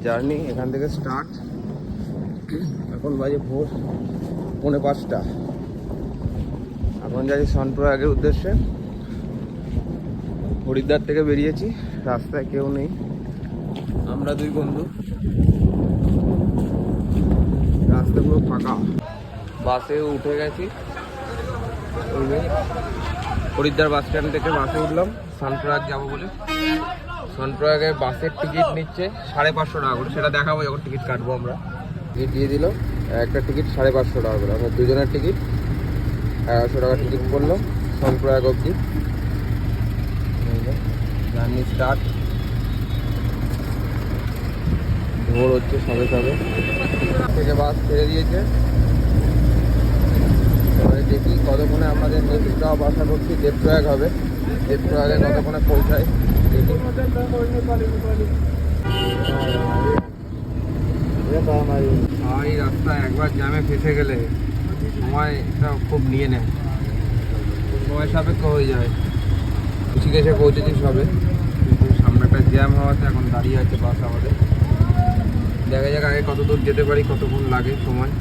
Journey এখান থেকে start. এখন বাজে ভোর 4:45। এখন যাচ্ছি সনপ্রয়াগের উদ্দেশ্যে। হরিদ্বার থেকে বেরিয়েছি, রাস্তায় কেউ নেই, আমরা দুই বন্ধু। রাস্তা পুরো ফাঁকা। বাসে উঠে গেছি, হরিদ্বার বাস স্ট্যান্ড থেকে বাসে উঠলাম সনপ্রয়াগ যাবো বলে। সনপ্রয়াগের বাসের টিকিট নিচ্ছে 550 টাকা করে, সেটা দেখাবো যখন টিকিট কাটবো। আমরা টিকিট দিয়ে দিল, একটা টিকিট 550 টাকা করে। আমরা দুজনের টিকিট 1100 টাকা টিকিট পড়লো সনপ্রয়াগ অবধি। Journey start. ভোর হচ্ছে সবে সবে, থেকে বাস ছেড়ে দিয়েছে। এবারে দেখি কতক্ষণে আমাদের নেক্সট স্টপ আশা করছি দেবপ্রয়াগ হবে। দেবপ্রয়াগে কতক্ষণে পৌঁছায় দেখি। এই রাস্তায় একবার জ্যামে ফেসে গেলে সময়টা খুব নিয়ে নেয়, সময় সাপেক্ষ হয়ে যায়। ঋষিকেশে পৌঁছেছি সবে, কিন্তু সামনে একটা জ্যাম হওয়াতে এখন দাঁড়িয়ে আছে বাস আমাদের। দেখা যাক আগে কত দূর যেতে পারি, কতক্ষণ লাগে সময়।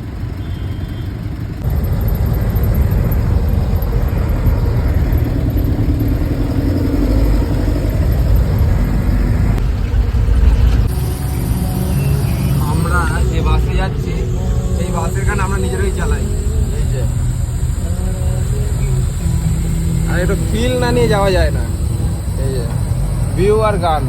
আমরা যে বাসে যাচ্ছি এই বাসের গান আমরা নিজেরাই চালাই। এই যে, আর একটু ফিল না নিয়ে যাওয়া যায় না। এই যে ভিউ আর গান।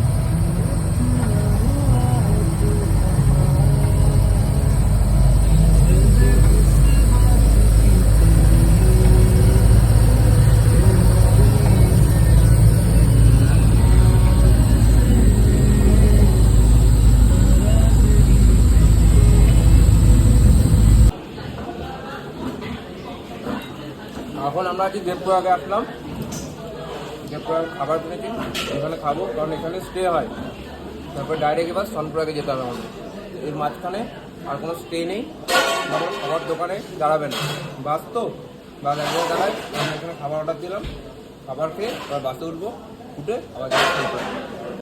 এখন আমরা আজকে দেবপ্রয়াগে আসলাম। দেবপ্রয়াগ খাবার কিনেছি, এখানে খাবো, কারণ এখানে স্টে হয়। তারপর ডাইরেক্ট এবার সনপ্রয়াগে যেতে হবে আমাদের। এর মাঝখানে আর কোনো স্টে নেই, আমার খাবার দোকানে দাঁড়াবে না। বাস তো বাস এক জায়গায় দাঁড়ায়। আমি এখানে খাবার অর্ডার দিলাম, খাবার খেয়ে এবার বাসে উঠবো, উঠে আবার সনপ্রয়াগ।